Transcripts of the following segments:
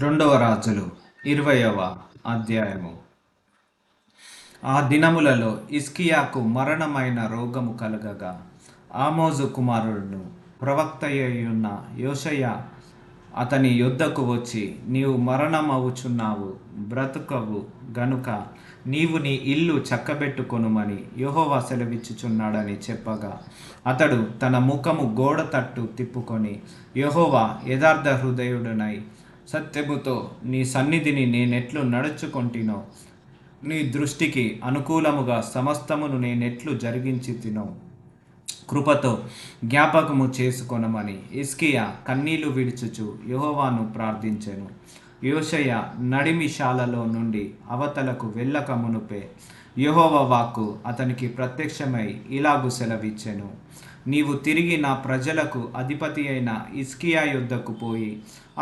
రెండవ రాజులు 20వ అధ్యాయము. ఆ దినములలో హిజ్కియాకు మరణమైన రోగము కలగగా ఆమోజు కుమారుడును ప్రవక్తయ్యున్న యోషయ అతని యొద్దకు వచ్చి, నీవు మరణమవుచున్నావు, బ్రతుకవు గనుక నీవు నీ ఇల్లు చక్కబెట్టుకొనుమని యెహోవా సెలవిచ్చుచున్నాడని చెప్పగా, అతడు తన ముఖము గోడ తట్టు తిప్పుకొని, యెహోవా యథార్థ హృదయుడనై సత్యముతో నీ సన్నిధిని నేనెట్లు నడుచుకొంటినో, నీ దృష్టికి అనుకూలముగా సమస్తమును నేనెట్లు జరిగించి తినో కృపతో జ్ఞాపకము చేసుకొనమని హిజ్కియా కన్నీళ్లు విడుచుచు యెహోవాను ప్రార్థించెను. యోషయ నడిమిశాలలో నుండి అవతలకు వెళ్ళక మునుపే యెహోవా వాక్కు అతనికి ప్రత్యక్షమై ఇలాగు సెలవిచ్చెను, నీవు తిరిగి నా ప్రజలకు అధిపతి అయిన హిజ్కియా యొద్దకు పోయి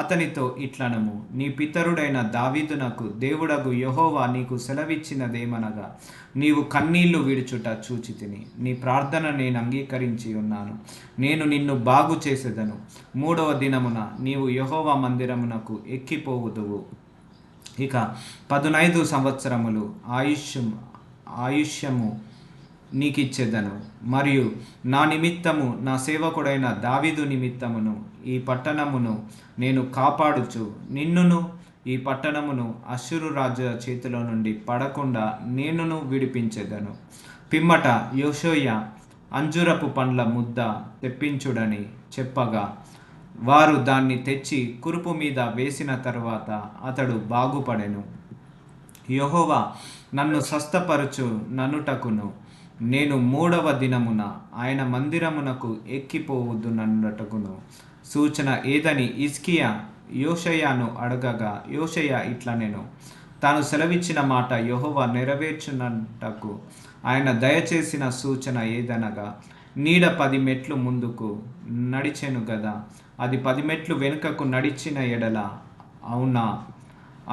అతనితో ఇట్లనము, నీ పితరుడైన దావీదునకు దేవుడగు యెహోవా నీకు సెలవిచ్చినదేమనగా, నీవు కన్నీళ్లు విడుచుట చూచితిని, నీ ప్రార్థన నేను అంగీకరించి ఉన్నాను, నేను నిన్ను బాగు చేసేదను. 3వ దినమున నీవు యెహోవా మందిరమునకు ఎక్కిపోవుదువు. ఇక 15 సంవత్సరములు ఆయుష్యము నీకిచ్చేదను. మరియు నా నిమిత్తము, నా సేవకుడైన దావీదు నిమిత్తమును ఈ పట్టణమును నేను కాపాడుచు నిన్నును ఈ పట్టణమును అష్షూరు రాజు చేతిలో నుండి పడకుండా నేనును విడిపించెదను. పిమ్మట యోషయ అంజూరపు పండ్ల ముద్ద తెప్పించుడని చెప్పగా, వారు దాన్ని తెచ్చి కురుపు మీద వేసిన తరువాత అతడు బాగుపడెను. యెహోవా నన్ను స్వస్థపరచు నన్నుటకును నేను 3వ దినమున ఆయన మందిరమునకు ఎక్కిపోవుదునన్నటకును సూచన ఏదని హిజ్కియా యోషయను అడగగా, యోషయ ఇట్లనెను, తాను సెలవిచ్చిన మాట యెహోవా నెరవేర్చునటకు ఆయన దయచేసిన సూచన ఏదనగా, నీడ 10 మెట్లు ముందుకు నడిచెను గదా, అది 10 మెట్లు వెనుకకు నడిచిన ఎడల అవునా?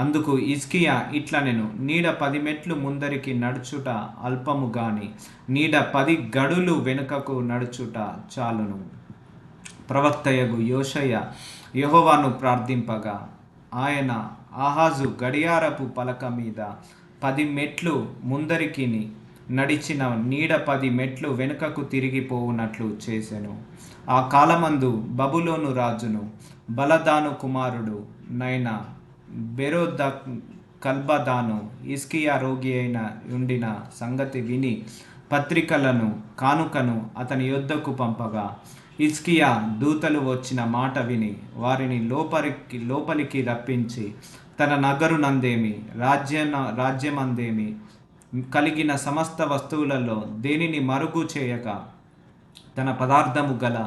అందుకు హిజ్కియా ఇట్లనెను, నీడ 10 మెట్లు ముందరికి నడుచుట అల్పము గాని నీడ 10 గడులు వెనుకకు నడుచుట చాలును. ప్రవక్తయగు యోషయ యెహోవాను ప్రార్థింపగా, ఆయన ఆహాజు గడియారపు పలక మీద 10 మెట్లు ముందరికి నడిచిన నీడ 10 మెట్లు వెనుకకు తిరిగిపోవునట్లు చేసెను. ఆ కాలమందు బబులోను రాజును బలదాను కుమారుడు నైన బెరోదకల్బదాను హిజ్కియా రోగి అయిన ఉండిన సంగతి విని పత్రికలను కానుకను అతని యొద్దకు పంపగా, హిజ్కియా దూతలు వచ్చిన మాట విని వారిని లోపలికి రప్పించి, తన నగరునందేమి రాజ్యమందేమి కలిగిన సమస్త వస్తువులలో దేనిని మరుగు చేయక తన పదార్థము గల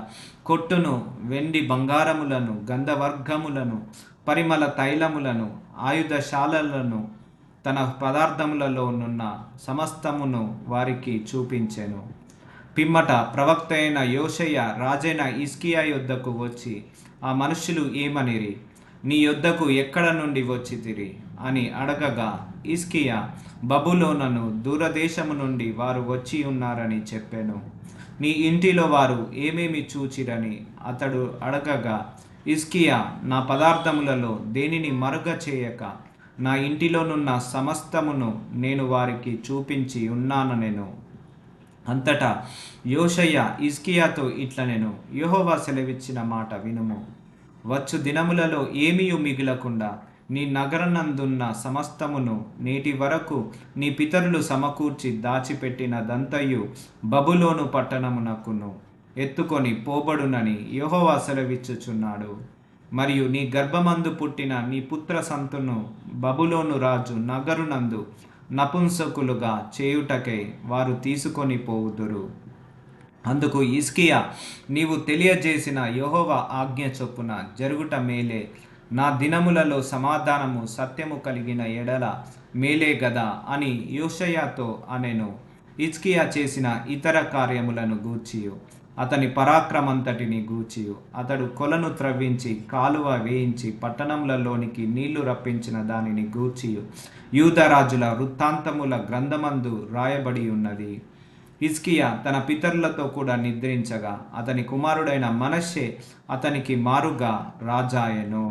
కొట్టును, వెండి బంగారములను, గంధవర్గములను, పరిమళ తైలములను, ఆయుధశాలలను, తన పదార్థములలోనున్న సమస్తమును వారికి చూపించెను. పిమ్మట ప్రవక్త అయిన యోషయ రాజైన హిజ్కియా యొద్దకు వచ్చి, ఆ మనుషులు ఏమనిరి, నీ యొద్దకు ఎక్కడ నుండి వచ్చితిరి అని అడగగా, హిజ్కియా, బబులోనును దూరదేశము నుండి వారు వచ్చి ఉన్నారని చెప్పెను. నీ ఇంటిలో వారు ఏమేమి చూచిరని అతడు అడగగా, హిజ్కియా, నా పదార్థములలో దేనిని మరుగ చేయక నా ఇంటిలోనున్న సమస్తమును నేను వారికి చూపించి ఉన్నాననెను. అంతటా యోషయ హిజ్కియాతో ఇట్లనెను, యెహోవా సెలవిచ్చిన మాట వినుము. వచ్చు దినములలో ఏమీయు మిగిలకుండా నీ నగరనందున్న సమస్తమును నేటి వరకు నీ పితరులు సమకూర్చి దాచిపెట్టినదంతయు బబులోను పట్టణమునకును ఎత్తుకొని పోబడునని యెహోవా సెలవిచ్చుచున్నాడు. మరియు నీ గర్భమందు పుట్టిన నీ పుత్ర సంతును బబులోను రాజు నగరునందు నపుంసకులుగా చేయుటకై వారు తీసుకొని పోవుదురు. అందుకు హిజ్కియా, నీవు తెలియజేసిన యెహోవా ఆజ్ఞ చొప్పున జరుగుట మేలే. నా దినములలో సమాధానము సత్యము కలిగిన ఎడల మేలే గదా అని యోషయతో అనెను. హిజ్కియా చేసిన ఇతర కార్యములను గూర్చియు అతని పరాక్రమంతటిని గూర్చియు, అతడు కొలను త్రవ్వించి కాలువ వేయించి పట్టణములలోనికి నీళ్లు రప్పించిన దానిని గూర్చియు యూదారాజుల వృత్తాంతముల గ్రంథమందు రాయబడి ఉన్నది. హిజ్కియా తన పితరులతో కూడా నిద్రించగా అతని కుమారుడైన మనష్షే అతనికి మారుగా రాజాయెను.